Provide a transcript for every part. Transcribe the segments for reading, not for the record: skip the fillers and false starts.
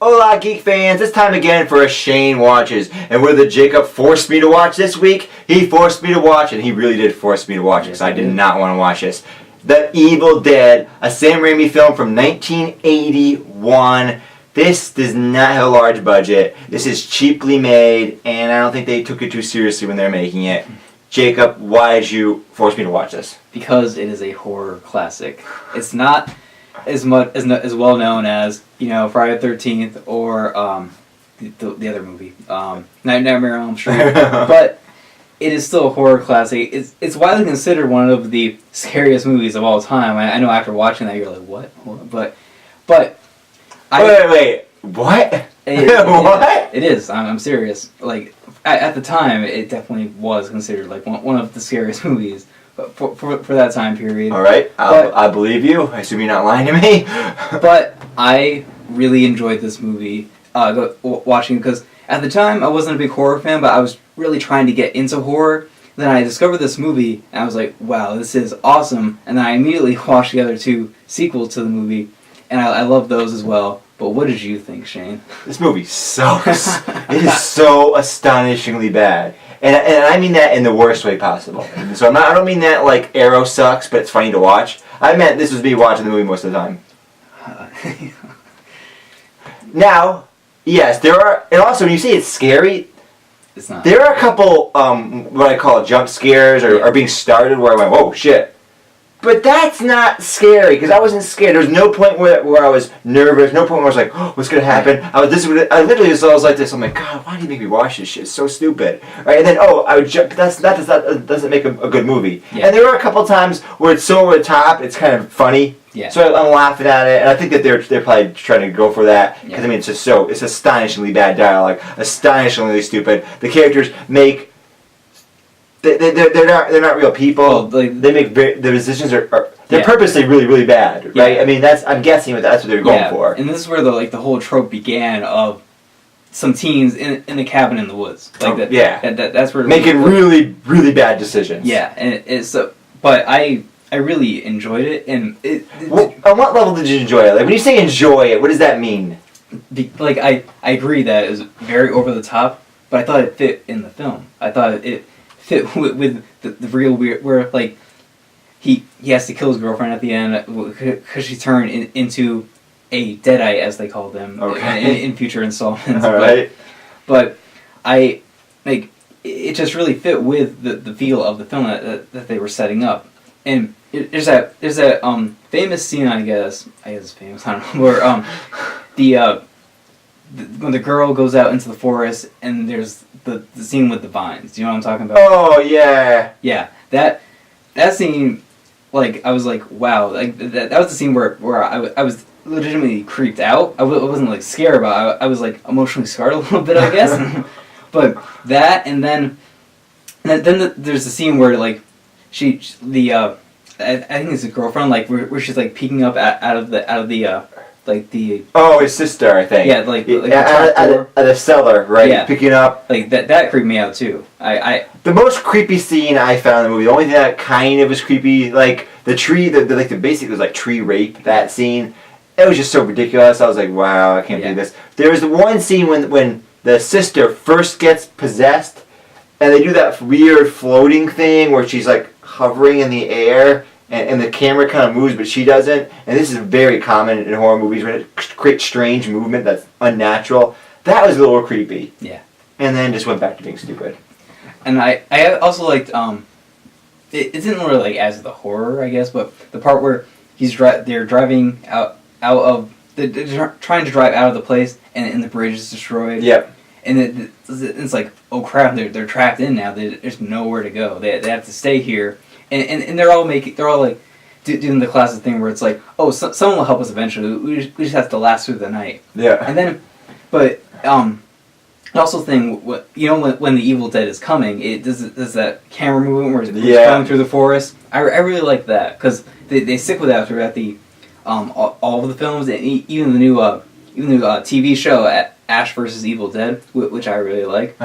Hola, Geek fans! It's time again for a Shane Watches. And whether Jacob forced me to watch this week, he forced me to watch, and he really did force me to watch it, because I did not want to watch this. The Evil Dead, a Sam Raimi film from 1981. This does not have a large budget. This is cheaply made, and I don't think they took it too seriously when they're making it. Jacob, why did you force me to watch this? Because it is a horror classic. It's not as well known as, Friday the 13th or the other movie, Nightmare on Elm Street, but it is still a horror classic. It's widely considered one of the scariest movies of all time. I know after watching that you're like, what? But wait, what? What? It is. I'm serious. Like at the time, it definitely was considered like one of the scariest movies. For that time period. All right, I believe you. I assume you're not lying to me. But I really enjoyed this movie watching because at the time I wasn't a big horror fan, but I was really trying to get into horror. Then I discovered this movie and I was like, wow, this is awesome. And then I immediately watched the other two sequels to the movie, and I love those as well. But what did you think, Shane? This movie sucks. It is so astonishingly bad. And I mean that in the worst way possible. So I don't mean that like Arrow sucks, but it's funny to watch. I meant this was me watching the movie most of the time. Now, yes, there are, and also when you say it's scary, it's not. There are a couple what I call jump scares or being started where I went, whoa, shit. But that's not scary, because I wasn't scared. There was no point where I was nervous, no point where I was like, oh, what's going to happen? I literally was like this. I'm like, God, why do you make me watch this shit? It's so stupid. Right? And then, I would jump. That doesn't make a good movie. Yeah. And there were a couple times where it's so over the top, it's kind of funny. Yeah. So I'm laughing at it, and I think that they're probably trying to go for that. Because, I mean, it's just it's astonishingly bad dialogue, astonishingly stupid. The characters make... They're not real people. Well, they make the decisions are purposely really, really bad, right? Yeah. I mean, I'm guessing that's what they're going for. And this is where the whole trope began of some teens in the cabin in the woods. Like that's where making really, really bad decisions. Yeah, and but I really enjoyed it, and on what level did you enjoy it? Like when you say enjoy it, what does that mean? I agree that it was very over the top, but I thought it fit in the film. I thought it fit with the real weird, where like he has to kill his girlfriend at the end because she turned into a deadite, as they call them, in future installments. All right. But I it just really fit with the feel of the film that they were setting up. And there's that famous scene, I guess it's famous, I don't know, where when the girl goes out into the forest and there's the scene with the vines. Do you know what I'm talking about? Oh yeah. Yeah, that scene, like I was like, wow, like that was the scene where I was legitimately creeped out. I wasn't like scared about it. I was like emotionally scarred a little bit, I guess. But that, and then there's the scene where like I think it's a girlfriend, like where she's like peeking up out of the his sister, I think. Yeah, like at the cellar, right? Yeah. Picking up. Like that creeped me out too. The most creepy scene I found in the movie, the only thing that kind of was creepy, like the tree, the basic was like tree rape. That scene, it was just so ridiculous. I was like, wow, I can't believe this. There was the one scene when the sister first gets possessed, and they do that weird floating thing where she's like hovering in the air. And the camera kind of moves, but she doesn't. And this is very common in horror movies when it creates strange movement that's unnatural. That was a little creepy. Yeah. And then just went back to being stupid. And I also liked it didn't really like add to the horror, I guess, but the part where they're driving out of they're trying to drive out of the place and the bridge is destroyed. Yep. And it's like, oh crap, they're trapped in now. There's nowhere to go. They have to stay here. And they're all like doing the classic thing where it's like, oh, someone will help us eventually. We just have to last through the night. Yeah. And then, but also thing, when the Evil Dead is coming, it does that camera movement where it's going through the forest. I really like that because they stick with that throughout the all of the films, and even the new TV show Ash vs. Evil Dead, which I really like.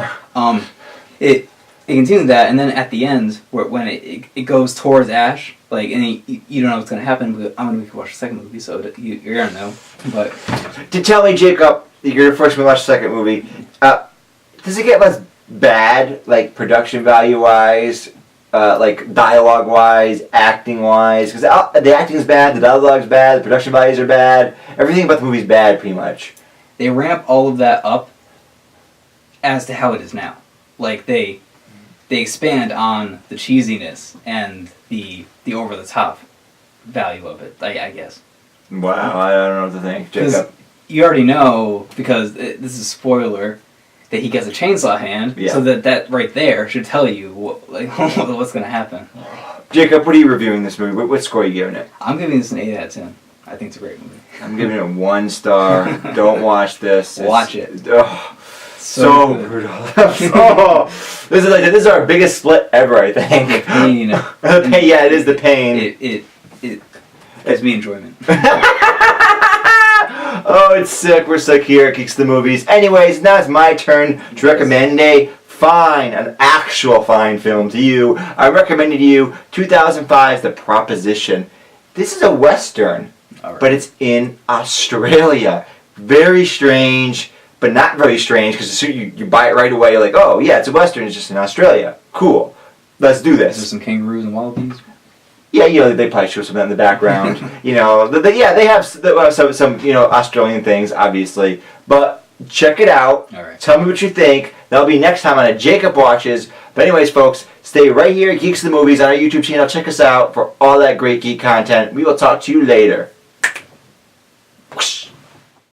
It continued that, and then at the end, when it goes towards Ash, like, and you don't know what's going to happen, but I'm going to make you watch the second movie, so you're going to know. But to tell me, Jacob, you're the first one to watch the second movie. Does it get less bad, like production value wise, like dialogue wise, acting wise? Because the acting is bad, the dialogue's bad, the production values are bad. Everything about the movie's bad, pretty much. They ramp all of that up as to how it is now. Like they expand on the cheesiness and the over the top value of it. I guess. Wow, I don't know what to think, Jacob. You already know, because this is a spoiler, that he gets a chainsaw hand, so that right there should tell you what's going to happen. Jacob, what are you reviewing this movie? What score are you giving it? I'm giving this an 8 out of 10. I think it's a great movie. I'm giving it 1 star. Don't watch this. Watch it. So brutal. This is our biggest split ever, I think. The pain. The pain. Yeah, it is the pain. It gives me enjoyment. Oh, it's sick. We're sick here at Geeks the Movies. Anyways, now it's my turn to recommend an actual fine film to you. I recommended you 2005's The Proposition. This is a Western, but it's in Australia. Very strange, but not very strange, because you buy it right away. You're like, oh, yeah, it's a Western. It's just in Australia. Cool. Let's do this. Is there some kangaroos and wallabies? Yeah, they probably show some of that in the background. They have some Australian things, obviously. But check it out. All right. Tell me what you think. That'll be next time on a Jacob Watches. But anyways, folks, stay right here at Geeks the Movies on our YouTube channel. Check us out for all that great geek content. We will talk to you later.